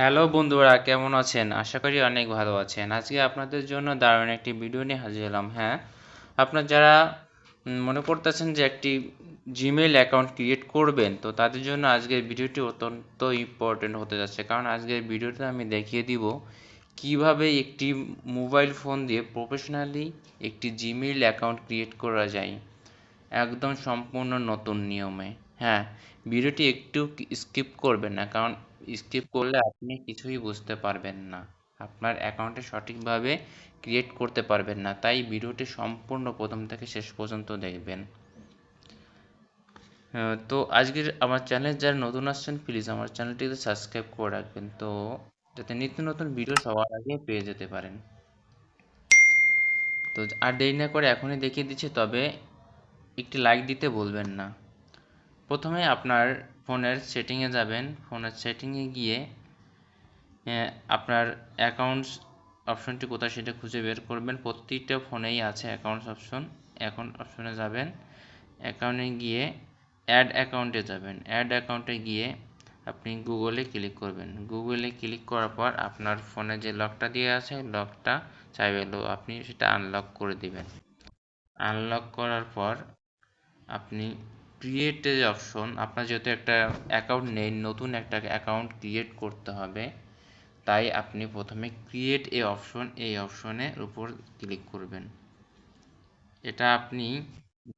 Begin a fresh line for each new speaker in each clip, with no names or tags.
Hello বন্ধুরা, কেমন আছেন? আশা করি অনেক ভালো আছেন। আজকে আপনাদের জন্য দারুণ একটি ভিডিও নিয়ে হাজির হলাম। হ্যাঁ, আপনার যারা মনে করতেছেন যে একটি জিমেইল অ্যাকাউন্ট ক্রিয়েট করবেন, তো তাদের জন্য আজকের ভিডিওটি অত্যন্ত ইম্পর্টেন্ট হতে যাচ্ছে। কারণ আজকের ভিডিওতে আমি দেখিয়ে দিব কিভাবে একটি মোবাইল ফোন দিয়ে প্রফেশনালি একটি জিমেইল অ্যাকাউন্ট ক্রিয়েট করা যায়, একদম সম্পূর্ণ নতুন নিয়মে। হ্যাঁ, ভিডিওটি একটু স্কিপ করবেন না, কারণ স্কিপ করলে আপনি কিছুই বুঝতে পারবেন না। আপনার অ্যাকাউন্টে সঠিকভাবে ক্রিয়েট করতে পারবেন না। তাই ভিডিওটি সম্পূর্ণ প্রথম থেকে শেষ পর্যন্ত দেখবেন। তো আজকের আমার চ্যানেল যারা নতুন আসছেন, প্লিজ আমার চ্যানেলটিতে সাবস্ক্রাইব করে রাখবেন, তো যাতে নিত্য নতুন ভিডিও সবার আগে পেয়ে যেতে পারেন। তো আর দেরি না করে এখনই দেখিয়ে দিচ্ছি, তবে একটি লাইক দিতে ভুলবেন না। প্রথমে আপনার ফোনের সেটিংয়ে যাবেন। ফোনের সেটিংয়ে গিয়ে আপনার অ্যাকাউন্টস অপশনটি কোথায় সেটা খুঁজে বের করবেন। প্রত্যেকটা ফোনেই আছে অ্যাকাউন্টস অপশন। অ্যাকাউন্ট অপশনে যাবেন। অ্যাকাউন্টে গিয়ে অ্যাড অ্যাকাউন্টে যাবেন। অ্যাড অ্যাকাউন্টে গিয়ে আপনি গুগলে ক্লিক করবেন। গুগলে ক্লিক করার পর আপনার ফোনে যে লকটা দিয়ে আছে, লকটা চাইবে আপনি সেটা আনলক করে দিবেন। আনলক করার পর আপনি ক্রিয়েট এর অপশন, আপনার যেহেতু একটা অ্যাকাউন্ট নেই, নতুন একটা অ্যাকাউন্ট ক্রিয়েট করতে হবে, তাই আপনি প্রথমে ক্রিয়েট এ অপশন, এই অপশনের উপর ক্লিক করবেন। এটা আপনি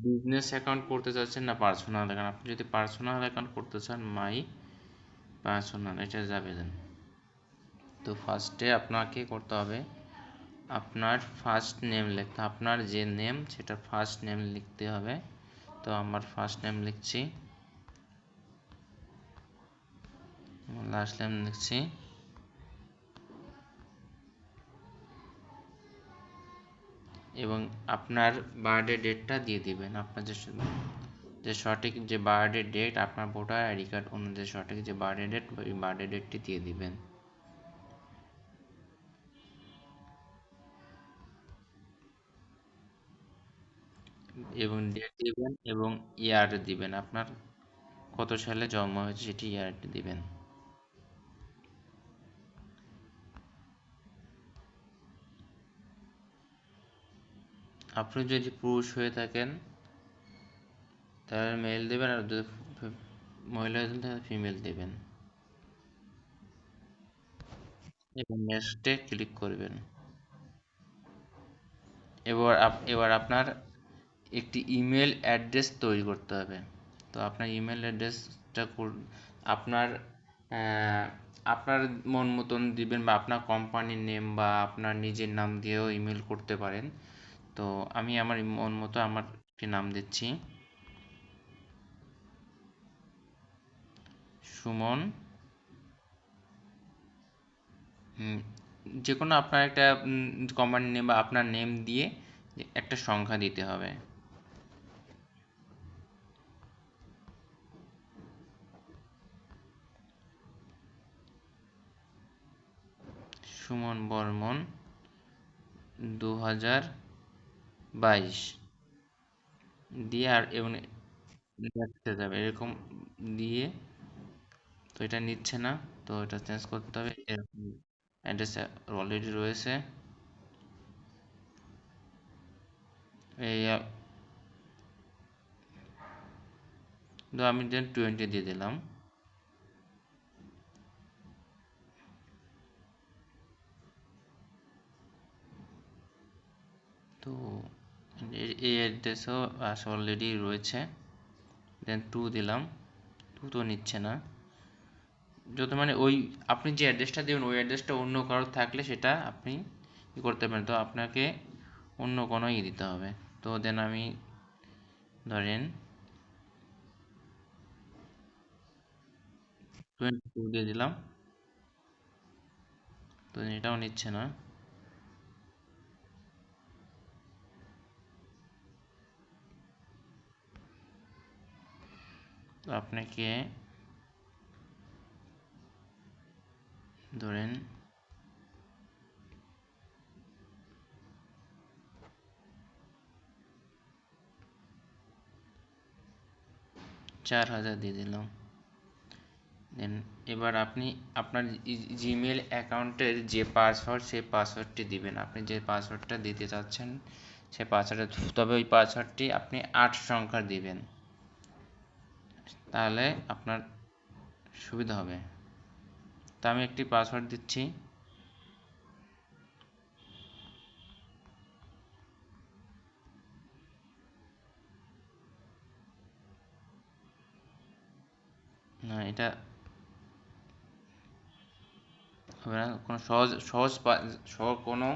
বিজনেস অ্যাকাউন্ট করতে চাচ্ছেন না পার্সোনাল অ্যাকাউন্ট? আপনি যদি পার্সোনাল অ্যাকাউন্ট করতে চান, মাই পার্সোনাল এটা যাবেন। তো ফার্স্টে আপনাকে করতে হবে আপনার ফার্স্ট নেম লিখতে, আপনার যে নেম সেটা ফার্স্ট নেম লিখতে হবে। তো আমার ফার্স্ট নেম লিখছি, লাস্ট নেম লিখছি, এবং আপনার বার্থডে ডেটটা দিয়ে দিবেন। আপনার যে সঠিক যে বার্থডে ডেট, আপনার ভোটার আইডি কার্ড অনুযায়ী সঠিক যে বার্থডে ডেট, ওই বার্থডে ডেটটি দিয়ে দিবেন। এবং ডেট দিবেন এবং ইয়ার দিবেন, আপনার কত সালে জন্ম হয়েছে সেটি ইয়ারটি দিবেন। আপনি যদি পুরুষ হয়ে থাকেন তাহলে মেল দেবেন, আর যদি মহিলা হয়ে থাকেন তাহলে ফিমেল দেবেন, এবং নেক্সটে ক্লিক করবেন। এবার আপনার একটি ইমেল অ্যাড্রেস তৈরি করতে হবে। তো আপনার ইমেল অ্যাড্রেসটা আপনার আপনার মন মতন দিবেন, বা আপনার কোম্পানির নেম বা আপনার নিজের নাম দিয়েও ইমেল করতে পারেন। তো আমি আমার মন মতো আমার একটি নাম দিচ্ছি, সুমন। যে কোনো আপনার একটা কোম্পানির নেম বা আপনার নেম দিয়ে একটা সংখ্যা দিতে হবে। সুমন বর্মন 2022 দিয়ে, আর এবং দেখতে যাবে এরকম দিয়ে। তো এটা নিচ্ছে না, তো এটা চেঞ্জ করতে হবে। এরকম অ্যাড্রেস অলরেডি রয়েছে। এই তো আমি দেন 20 দিয়ে দিলাম। তো এই অ্যাড্রেসও অলরেডি রয়েছে। দেন 2 দিলাম, 2 তো নিচ্ছে না। যত মানে ওই আপনি যে অ্যাড্রেসটা দেবেন, ওই অ্যাড্রেসটা অন্য কারোর থাকলে সেটা আপনি করতে পারেন। তো আপনাকে অন্য কোনো দিতে হবে। তো দেন আমি ধরেন 22 দিয়ে দিলাম। তো এটাও নিচ্ছে না। তো আপনাকে ধরেন 4000 দিয়ে দিলাম। দেন এবার আপনি আপনার জিমেল অ্যাকাউন্টের যে পাসওয়ার্ড সেই পাসওয়ার্ডটি দিবেন। আপনি যে পাসওয়ার্ডটা দিতে চাচ্ছেন সেই পাসওয়ার্ডটা, তবে ওই পাসওয়ার্ডটি আপনি 8 সংখ্যার দিবেন, তাহলে আপনার সুবিধা হবে। তো আমি একটি পাসওয়ার্ড দিচ্ছি। না, এটা হবে না। কোনো সহজ সহজ কোনো,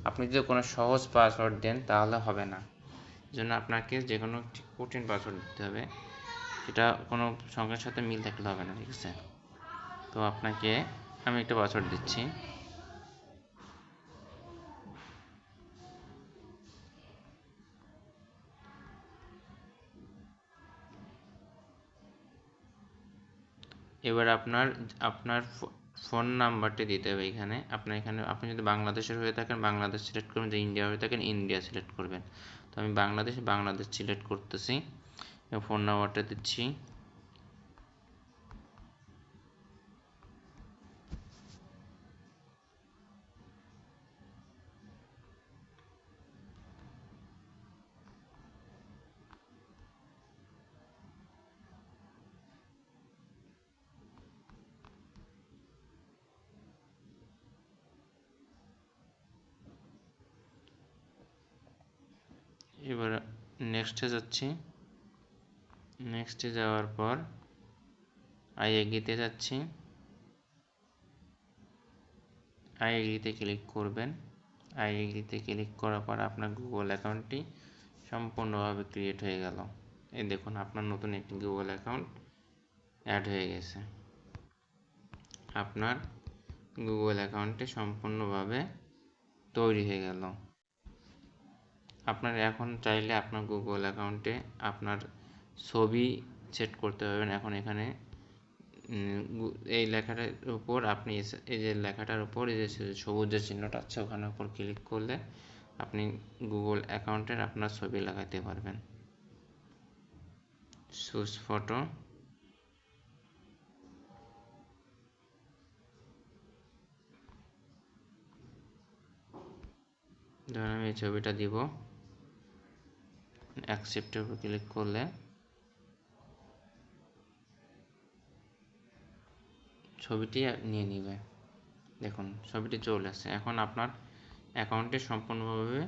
আপনি যদি কোনো সহজ পাসওয়ার্ড দেন তাহলে হবে না। এই জন্য আপনাকে যে কোনো কঠিন পাসওয়ার্ড দিতে হবে, সেটা কোনো সংখ্যার সাথে মিল থাকলে হবে না, ঠিক আছে? তো আপনাকে আমি একটা পাসওয়ার্ড দিচ্ছি। এবার আপনার আপনার ফোন নাম্বারটি দিতে হবে এখানে। আপনি যদি বাংলাদেশের হয়ে থাকেন বাংলাদেশ সিলেক্ট করবেন, যদি ইন্ডিয়া হয়ে থাকেন ইন্ডিয়া সিলেক্ট করবেন। তো আমি বাংলাদেশ সিলেক্ট করতেছি এবং ফোন নাম্বারটা দিচ্ছি। এবার নেক্সটে যাচ্ছি। নেক্সটে যাওয়ার পর আই এগ্রিতে যাচ্ছি। আই এগ্রিতে ক্লিক করবেন। আই এগ্রিতে ক্লিক করার পর আপনার গুগল অ্যাকাউন্টটি সম্পূর্ণভাবে ক্রিয়েট হয়ে গেল। এই দেখুন আপনার নতুন একটি গুগল অ্যাকাউন্ট অ্যাড হয়ে গেছে। আপনার গুগল অ্যাকাউন্টটি সম্পূর্ণভাবে তৈরি হয়ে গেল। আপনার এখন চাইলে আপনার গুগল অ্যাকাউন্টে আপনার ছবি সেট করতে পারবেন। এখন এখানে এই লেখাটার উপর আপনি এই যে লেখাটার উপর এই যে সবুজ যে চিহ্নটা আছে ওখানের উপর ক্লিক করলে আপনি গুগল অ্যাকাউন্টের আপনার ছবি লাগাতে পারবেন। চুজ ফটো, ধরুন আমি এই ছবিটা দিব। অ্যাকসেপ্টের উপর ক্লিক করলে ছবিটি নিয়ে নিবে। দেখুন ছবিটি চলে আসছে। এখন আপনার অ্যাকাউন্টটি সম্পূর্ণভাবে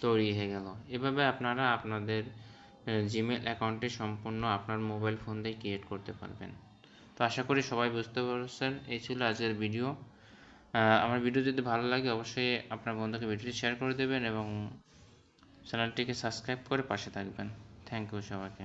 তৈরি হয়ে গেল। এভাবে আপনারা আপনাদের জিমেল অ্যাকাউন্টটি সম্পূর্ণ আপনার মোবাইল ফোন দিয়ে ক্রিয়েট করতে পারবেন। তো আশা করি সবাই বুঝতে পারছেন। এই ছিল আজকের ভিডিও। আমার ভিডিও যদি ভালো লাগে অবশ্যই আপনার বন্ধুকে ভিডিওটি শেয়ার করে দেবেন এবং চ্যানেলটিকে সাবস্ক্রাইব করে পাশে থাকবেন। থ্যাংক ইউ সবাইকে।